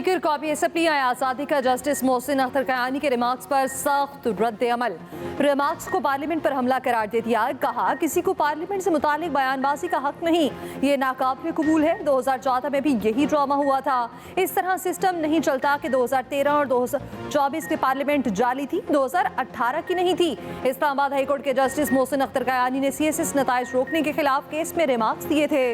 Speaker copy assembly आज़ादी का justice Mohsin Akhtar Kayani के रिमार्क्स पर सख्त रद्द अमल। रिमार्क्स को पार्लियामेंट पर हमला करार दे दिया। कहा किसी को पार्लियामेंट से मुतालिक बयानबाजी का हक नहीं, ये नाकाबिल कबूल है। 2014 में भी यही ड्रामा हुआ था। इस तरह सिस्टम नहीं चलता कि 2013 और 2024 की पार्लियामेंट जाली थी, 2018 की नहीं थी। इस्लामाबाद हाईकोर्ट के जस्टिस मोहसिन अख्तर कयानी ने CSS नताइज रोकने के खिलाफ केस में रिमार्क्स दिए थे।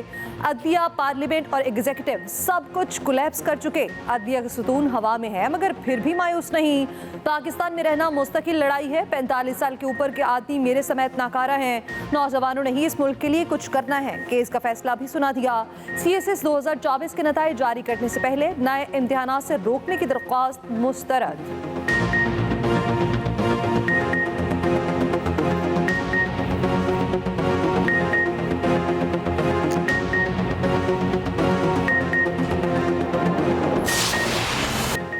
अदलिया, पार्लियामेंट और एग्जीक्यूटिव सब कुछ कोलैप्स कर चुके। अदलिया का सुतून हवा में है मगर फिर भी मायूस नहीं। पाकिस्तान में रहना मुस्तकिल लड़ाई है। 45 साल के ऊपर के आदमी मेरे समेत नाकारा हैं। नौजवानों ने ही इस मुल्क के लिए कुछ करना है। केस का फैसला भी सुना दिया। CSS 2024 के नताइज जारी करने से पहले नए इम्तिहानात से रोकने की दरख्वास्त मुस्तरद।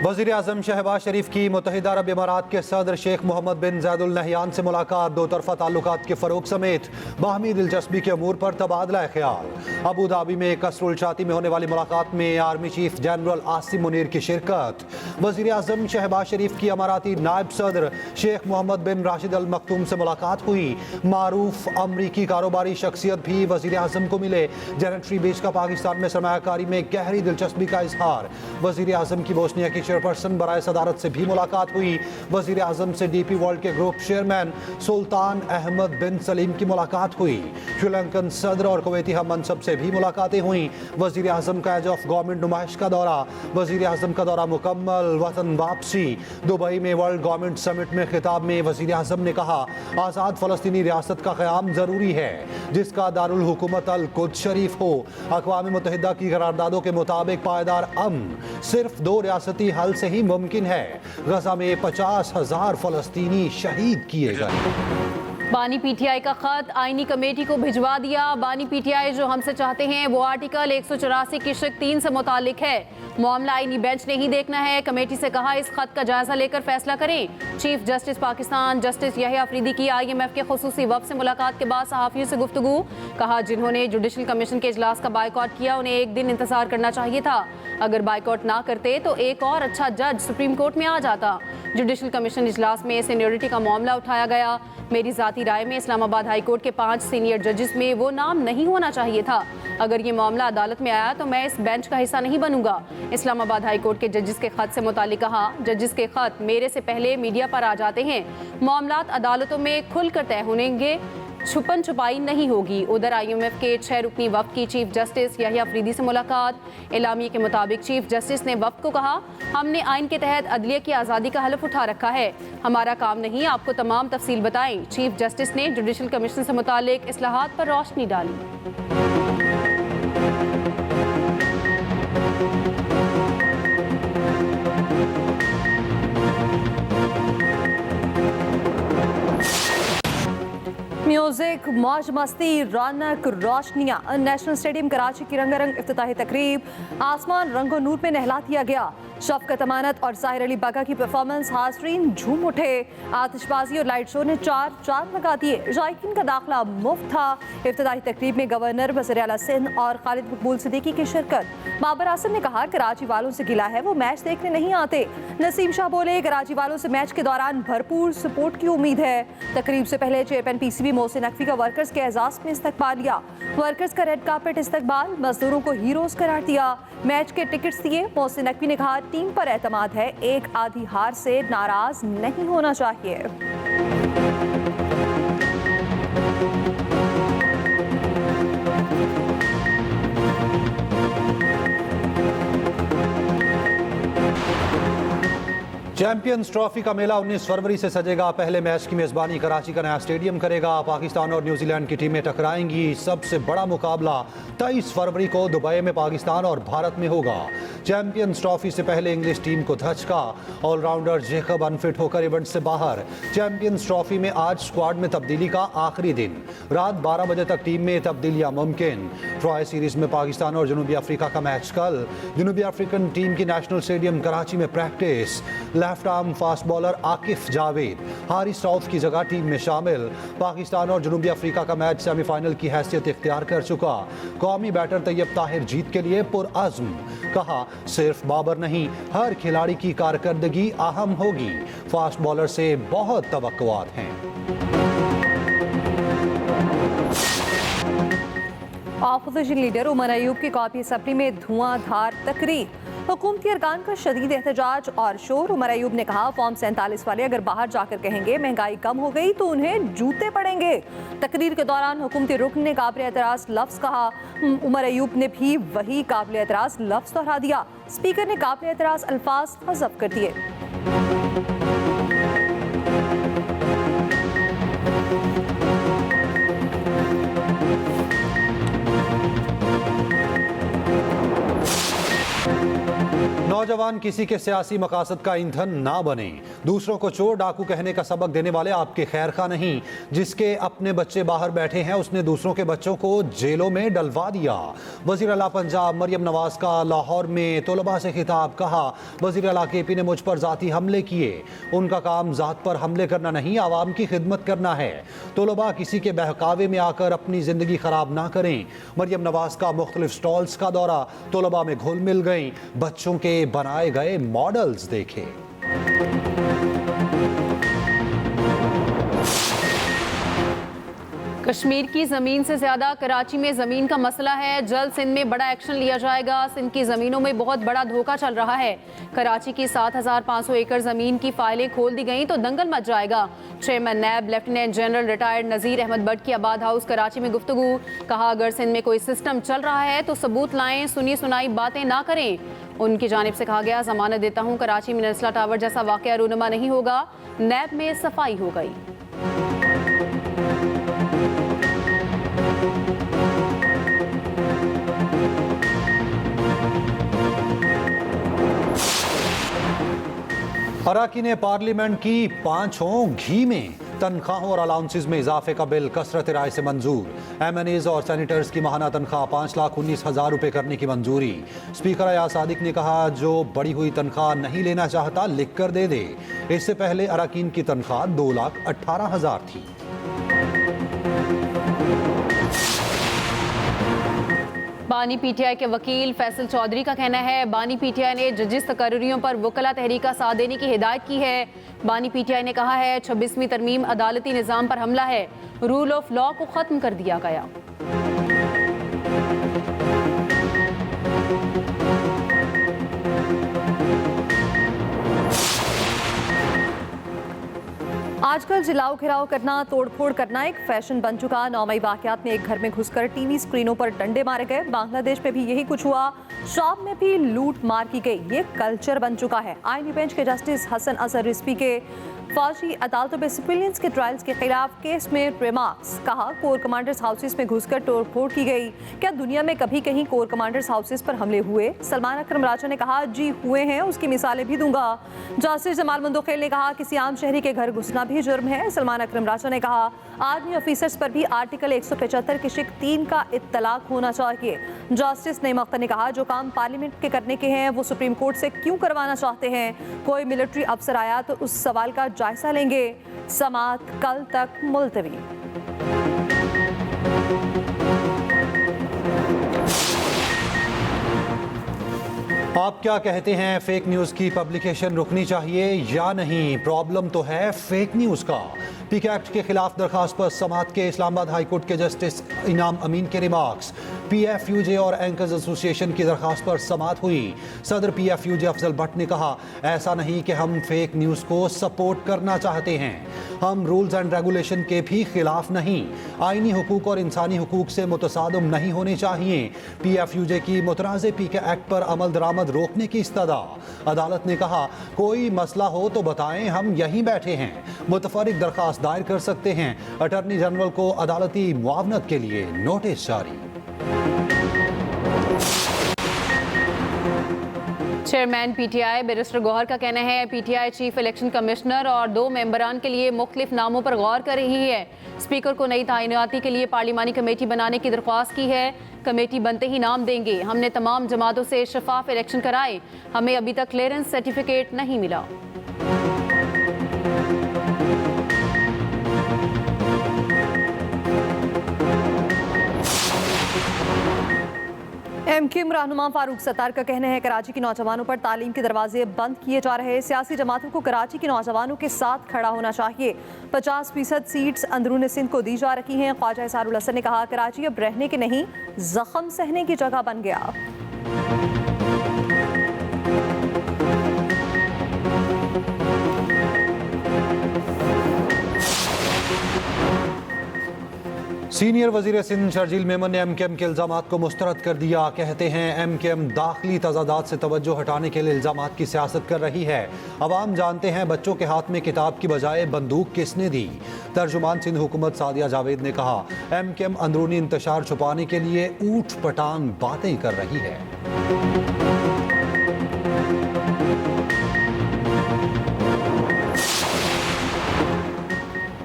वज़ीर आज़म शहबाज शरीफ की मुत्तहिदा अरब इमारात के सदर शेख मोहम्मद बिन ज़ायद अल नहयान से मुलाकात। दो तरफ़ा ताल्लुकात के फ़रोग़ समेत बाहमी दिलचस्पी के अमूर पर तबादला ख्याल। अबू धाबी में कसरुल शाती में होने वाली मुलाकात में army chief general Asim Munir की शिरकत। वज़ीर आज़म शहबाज शरीफ की अमाराती नायब सदर शेख मोहम्मद बिन राशिद अल मखतूम से मुलाकात हुई। मारूफ अमरीकी कारोबारी शख्सियत भी वज़ीर आज़म को मिले। जेनेटरी बीच का पाकिस्तान में सरमायाकारी में गहरी दिलचस्पी का इजहार। वज़ीर आज़म की बोस्निया की चेयरपर्सन बराए सदारत से भी मुलाकात हुई। वज़ीर आज़म से DP वर्ल्ड के ग्रुप चेयरमैन सुल्तान अहमद बिन सलीम की मुलाकात हुई। श्रीलंकन सदर और कुवैती हम मनसब से भी मुलाकातें हुई। वज़ीर आज़म का एज ऑफ गवर्नमेंट नुमाइश का दौरा। वज़ीर आज़म का दौरा मुकम्मल, वतन वापसी। दुबई में वर्ल्ड गवर्नमेंट समिट में खिताब में वज़ीर आज़म ने कहा आज़ाद फ़लस्तीनी रियासत का क़याम ज़रूरी है जिसका दारुल हुकूमत अल कुद्स शरीफ हो। अक़वाम मुत्तहिदा की करारदादों के मुताबिक पायदार अमन सिर्फ 2 रियासती हल से ही मुमकिन है। गजा में 50,000 फ़लस्तीनी शहीद किए गए। बानी PTI का खत आईनी कमेटी को भिजवा दिया। बानी PTI जो हमसे चाहते हैं वो आर्टिकल 184 की शिक 3 से मुतालिक है। मामला आईनी बेंच ने ही देखना है। कमेटी से कहा इस खत का जायजा लेकर फैसला करें। Chief justice Pakistan justice यहया Afridi की IMF के खुसूसी वफ़द से मुलाकात के बाद सहाफ़ियों से गुफ्तगू। कहा जिन्होंने जुडिशल कमीशन के इजलास का बायकॉट किया उन्हें एक दिन इंतजार करना चाहिए था। अगर बायकॉट ना करते तो एक और अच्छा जज सुप्रीम कोर्ट में आ जाता। जुडिशल कमीशन इजलास में सीनियरिटी का मामला उठाया गया। मेरी ज़ाती राय में इस्लामाबाद हाई कोर्ट के 5 सीनियर जजेस में वो नाम नहीं होना चाहिए था। अगर ये मामला अदालत में आया तो मैं इस बेंच का हिस्सा नहीं बनूंगा। इस्लामाबाद हाई कोर्ट के जजेस के खत से मुतालिक कहा जजेस के खत मेरे से पहले मीडिया पर आ जाते हैं। मामलात अदालतों में खुलकर तय होंगे, छुपन छुपाई नहीं होगी। उधर IMF के 6 रुकनी वफ़द की चीफ जस्टिस यहया अफरीदी से मुलाकात। एलामिये के मुताबिक चीफ जस्टिस ने वफ़द को कहा हमने आइन के तहत अदलिया की आज़ादी का हलफ उठा रखा है, हमारा काम नहीं आपको तमाम तफसील बताएं। चीफ जस्टिस ने जुडिशल कमीशन से मुतालिक इस्लाहात पर रोशनी डाली। म्यूजिक, मौज मस्ती, रौनक, रोशनियां। नेशनल स्टेडियम कराची की रंगारंग इफ्तिताही तकरीब। आसमान रंगो नूर में नहला दिया गया। शफकत अमानत और साहिर अली बगा की परफॉर्मेंस हाज़रीन झूम उठे। आतिशबाजी और लाइट शो ने 4 चांद लगा दिए। जायकीन का दाखिला मुफ्त था। इफ्तिताही तकरीब में गवर्नर वज़ीर आला सिंध और खालिद मकबूल सिद्दीकी की शिरकत। बाबर आसिम ने कहा कराची वालों से गिला है वो मैच देखने नहीं आते। नसीम शाह बोले कराची वालों से मैच के दौरान भरपूर सपोर्ट की उम्मीद है। तकरीब से पहले चेयरमैन PCB मोहसिन नकवी का वर्कर्स के एजाज में इस्तकबाल लिया। वर्कर्स का रेड कार्पेट इस्तकबाल, मजदूरों को हीरोज करार दिया। मैच के टिकट्स दिए। मोहसिन नकवी ने कहा टीम पर एतमाद है, एक आधी हार से नाराज नहीं होना चाहिए। चैंपियंस ट्रॉफी का मेला 19 फरवरी से सजेगा। पहले मैच की मेज़बानी कराची का नया स्टेडियम करेगा। पाकिस्तान और न्यूजीलैंड की टीमें टकराएंगी। सबसे बड़ा मुकाबला 23 फरवरी को दुबई में पाकिस्तान और भारत में होगा। चैंपियंस ट्रॉफी से पहले इंग्लिश टीम को धचका। ऑलराउंडर जेकब अनफिट होकर इवेंट से बाहर। चैंपियंस ट्रॉफी में आज स्क्वाड में तब्दीली का आखिरी दिन। रात 12 बजे तक टीम में तब्दीलियां मुमकिन। ट्रॉय सीरीज में पाकिस्तान और जनूबी अफ्रीका का मैच कल। जनूबी अफ्रीकन टीम की नेशनल स्टेडियम कराची में practice. Left arm fast bowler Akif Javed Haris Rauf की जगह टीम में शामिल। पाकिस्तान और जनूबी अफ्रीका का मैच सेमीफाइनल की हैसियत इख्तियार कर चुका। कौमी बैटर तैयब ताहिर जीत के लिए पुरअज़्म, कहा सिर्फ बाबर नहीं हर खिलाड़ी की कारकर्दगी अहम होगी। फास्ट बॉलर से बहुत तवक्कुआत हैं। ऑपोजिशन लीडर उमर अयूब की कॉपी असम्बली में धुआंधार तकरीर, हुकूमती अरकान का शदीद एहतजाज और शोर। उमर अयूब ने कहा फॉर्म 47 वाले अगर बाहर जाकर कहेंगे महंगाई कम हो गई तो उन्हें जूते पड़ेंगे। तकरीर के दौरान हुकूमती रुकन ने काबिल एतराज लफ्ज कहा। उमर अयूब ने भी वही काबिल एतराज लफ्ज दोहरा दिया। स्पीकर ने काबिल एतराज अल्फाज हज़फ कर दिए। नौजवान किसी के सियासी मकासद का ईंधन ना बने। दूसरों को चोर डाकू कहने का सबक देने वाले आपके खैर खा नहीं। जिसके अपने बच्चे बाहर बैठे हैं उसने दूसरों के बच्चों को जेलों में डलवा दिया। वज़ीर आला पंजाब मरियम नवाज का लाहौर में तलबा से खिताब, कहा वज़ीर आला KP ने मुझ पर जाती हमले किए। उनका काम जात पर हमले करना नहीं, आवाम की खिदमत करना है। तलबा किसी के बहकावे में आकर अपनी जिंदगी खराब ना करें। मरियम नवाज का मुख्तलिफ स्टॉल्स का दौरा, तलबा में घुल मिल गई, बच्चों के बनाए गए मॉडल्स देखे। कश्मीर की जमीन से ज्यादा कराची में जमीन का मसला है। जल्द सिंध में बड़ा एक्शन लिया जाएगा। सिंध की जमीनों में बहुत बड़ा धोखा चल रहा है। कराची की 7500 एकड़ जमीन की फाइलें खोल दी गई तो दंगल मच जाएगा। चेयरमैन नैब lieutenant general retired Nazir Ahmad Bhatt की आबाद हाउस कराची में गुफ्तगू, कहा अगर सिंध में कोई सिस्टम चल रहा है तो सबूत लाएं, सुनी सुनाई बातें ना करें। उनकी जानिब से कहा गया जमानत देता हूं कराची में नस्ला टावर जैसा वाकया रूनुमा नहीं होगा। नैब में सफाई हो गई। अरकान पार्लियामेंट की 5 घी में तनख्वाहों और अलाउंसेस में इजाफे का बिल कसरत राय से मंजूर। MNAs और सैनिटर्स की माहाना तनख्वाह 5,19,000 रुपए करने की मंजूरी। स्पीकर अयाज सादिक ने कहा जो बढ़ी हुई तनख्वाह नहीं लेना चाहता लिख कर दे दे। इससे पहले अरकान की तनख्वाह 2,18,000 थी। बानी PTI के वकील फैसल चौधरी का कहना है बानी PTI ने जजिस तकर्रियों पर वकला तहरीक का साथ देने की हिदायत की है। बानी PTI ने कहा है 26वीं तरमीम अदालती निज़ाम पर हमला है, रूल ऑफ लॉ को ख़त्म कर दिया गया। आजकल जिलाओ घिराव करना, तोड़फोड़ करना एक फैशन बन चुका। 9 मई वाकयात में एक घर में घुसकर टीवी स्क्रीनों पर डंडे मारे गए। बांग्लादेश में भी यही कुछ हुआ। शाम में भी लूट मार की गई। ये कल्चर बन चुका है। आईनी बेंच के जस्टिस हसन अजहर रिजवी के फौजी अदालतों में सिविलियंस के ट्रायल्स के खिलाफ केस में रिमार्क्स, कहा कोर कमांडर्स हाउसेस में घुसकर तोड़फोड़ की गई। क्या दुनिया में कभी कहीं कोर कमांडर्स हाउसेस पर हमले हुए? सलमान अकरम राजा ने कहा जी हुए हैं, उसकी मिसालें भी दूंगा। जस्टिस जमाल मुंदोखेल ने कहा किसी आम शहरी के घर घुसना भी जुर्म है। सलमान अकरम राजा ने कहा आर्मी ऑफिसर्स पर भी आर्टिकल 175 की शिक 3 का इत्तलाक होना चाहिए। जस्टिस नईम अख्तर ने कहा जो काम पार्लियामेंट के करने के हैं वो सुप्रीम कोर्ट से क्यों करवाना चाहते हैं? कोई मिलिट्री अफसर आया तो उस सवाल का जायजा लेंगे। समाअत कल तक मुलतवी। आप क्या कहते हैं, फेक न्यूज़ की पब्लिकेशन रुकनी चाहिए या नहीं? प्रॉब्लम तो है फेक न्यूज़ का। पीके एक्ट के खिलाफ दरखास्त पर समाअत के इस्लामाबाद हाई कोर्ट के जस्टिस इनाम अमीन के रिमार्क्स। PFUJ और एंकर्स एसोसिएशन की दरखास्त पर समाअत हुई। सदर PFUJ अफजल भट्ट ने कहा ऐसा नहीं कि हम फेक न्यूज़ को सपोर्ट करना चाहते हैं, हम रूल्स एंड रेगुलेशन के भी खिलाफ नहीं। आईनी हुकूक और इंसानी हुकूक से मुतसादम नहीं होने चाहिए। PFUJ की मुतराज़े पीके एक्ट पर अमल दरामद रोकने की इस्तदा। अदालत ने कहा कोई मसला हो तो बताएं, हम यहीं बैठे हैं। मुतफरिक दरखास्त दायर कर सकते हैं। अटॉर्नी जनरल को अदालती मुआवनत के लिए नोटिस जारी। चेयरमैन PTI बैरिस्टर गौहर का कहना है PTI चीफ इलेक्शन कमिश्नर और 2 मेंबरान के लिए मुख्तलिफ नामों पर गौर कर रही है। स्पीकर को नई तायनाती के लिए पार्लिमानी कमेटी बनाने की दरख्वास्त की है। कमेटी बनते ही नाम देंगे। हमने तमाम जमातों से शफाफ इलेक्शन कराए, हमें अभी तक क्लियरेंस सर्टिफिकेट नहीं मिला। एमक्यूएम रहनुमा फारूक सत्तार का कहना है कराची के नौजवानों पर तालीम के दरवाजे बंद किए जा रहे हैं। सियासी जमातों को कराची के नौजवानों के साथ खड़ा होना चाहिए। 50% सीट्स अंदरून सिंध को दी जा रही हैं। ख्वाजा इसारुल हसन ने कहा कराची अब रहने के नहीं जख्म सहने की जगह बन गया। सीनियर वजीर सिंध शर्जील मेमन ने एमकेएम के इल्जामात को मुस्तरद कर दिया। कहते हैं एमकेएम दाखिली तजादात से तवज्जो हटाने के लिए इल्जामात की सियासत कर रही है। अवाम जानते हैं बच्चों के हाथ में किताब की बजाय बंदूक किसने दी। तर्जुमान सिंध हुकूमत सादिया जावेद ने कहा एमकेएम अंदरूनी इंतशार छुपाने के लिए ऊट पटांग बातें कर रही है।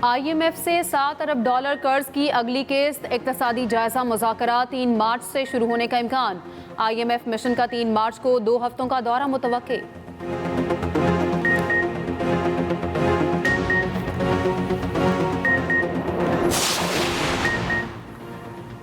IMF से $7 अरब कर्ज की अगली किस्त इक्तसादी जायजा मुज़ाकरा 3 मार्च से शुरू होने का इम्कान। IMF मिशन का 3 मार्च को 2 हफ्तों का दौरा मुतवक्के।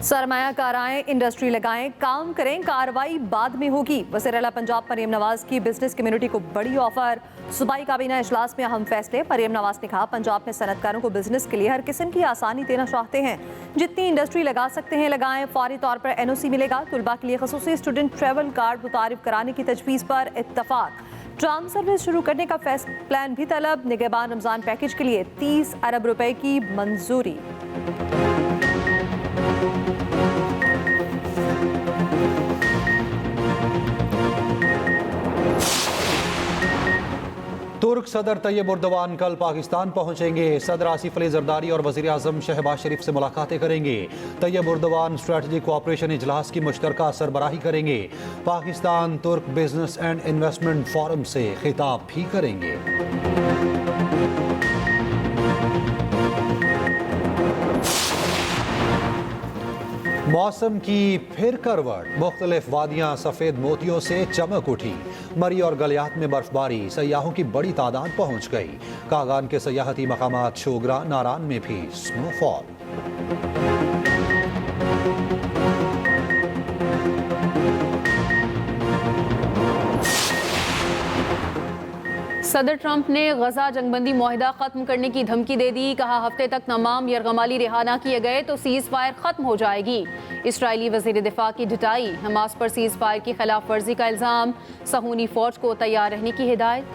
सरमायाकार आएं, इंडस्ट्री लगाएं, काम करें, कार्रवाई बाद में होगी। वज़ीर आला पंजाब मरियम नवाज की बिजनेस कम्युनिटी को बड़ी ऑफर। सूबाई काबीना इजलास में अहम फैसले। मरियम नवाज ने कहा पंजाब में सनतकारों को बिजनेस के लिए हर किस्म की आसानी देना चाहते हैं। जितनी इंडस्ट्री लगा सकते हैं लगाएं। फौरी तौर पर NOC मिलेगा। तुलबा के लिए खसूसी स्टूडेंट ट्रैवल कार्ड मुतारिफ कराने की तजवीज़ पर इत्तफाक। ट्राम सर्विस शुरू करने का प्लान भी तलब। निगहबान रमजान पैकेज के लिए 30 अरब रुपए की मंजूरी। तुर्क सदर तैयब उर्दवान कल पाकिस्तान पहुंचेंगे। सदर आसिफ अली जरदारी और वज़ीर आज़म शहबाज शरीफ से मुलाकातें करेंगे। तैयब उर्दवान स्ट्रेटजिक कोऑपरेशन इजलास की मुश्तरका सरबराही करेंगे। पाकिस्तान तुर्क बिजनेस एंड इन्वेस्टमेंट फोरम से खिताब भी करेंगे। मौसम की फिर करवट। मुख्तलिफ वादियाँ सफ़ेद मोतियों से चमक उठी। मरी और गलियात में बर्फबारी। सयाहों की बड़ी तादाद पहुंच गई। कागान के सयाहती मकामात शोगरा नारान में भी स्नोफॉल। सदर ट्रंप ने गजा जंगबंदी मुआहिदा खत्म करने की धमकी दे दी। कहा हफ्ते तक तमाम यरगमाली रिहा न किए गए तो सीज फायर खत्म हो जाएगी। इसराइली वजीर दिफा की ढिटाई। हमास पर सीज फायर की खिलाफ वर्जी का इल्जाम। सहूनी फौज को तैयार रहने की हिदायत।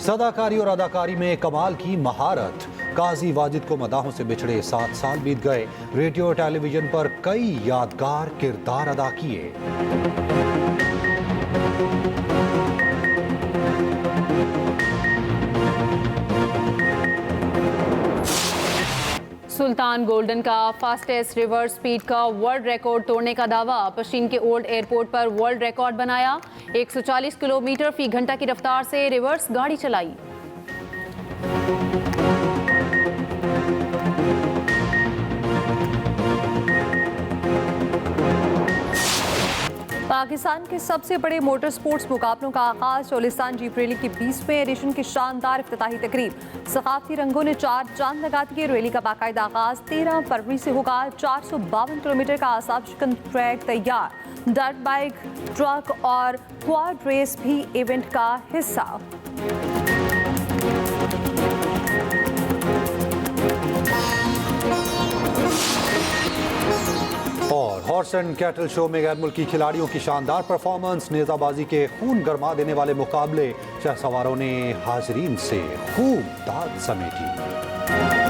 सदाकारी और अदाकारी में कमाल की महारत। काजी वाजिद को मदाहों से बिछड़े 7 साल बीत गए। रेडियो और टेलीविजन पर कई यादगार किरदार अदा किए। सुल्तान गोल्डन का फास्टेस्ट रिवर्स स्पीड का वर्ल्ड रिकॉर्ड तोड़ने का दावा। पशीन के ओल्ड एयरपोर्ट पर वर्ल्ड रिकॉर्ड बनाया। 140 किलोमीटर फी घंटा की रफ्तार से रिवर्स गाड़ी चलाई। पाकिस्तान के सबसे बड़े मोटर स्पोर्ट्स मुकाबलों का आगाज। चोलिस्तान जीप रैली की 20वें एडिशन की शानदार इफ्तिताही तकरीब। सकाफती रंगों ने 4 चांद लगा दिए। रैली का बाकायदा आगाज 13 फरवरी से होगा। 452 किलोमीटर का आसाब शिकन ट्रैक तैयार। डर्ट बाइक, ट्रक और क्वाड रेस भी इवेंट का हिस्सा। और हॉर्स एंड कैटल शो में गैर मुल्की खिलाड़ियों की शानदार परफॉर्मेंस। नेजाबाजी के खून गरमा देने वाले मुकाबले। शहसवारों ने हाजरीन से खूब दाद समेटी।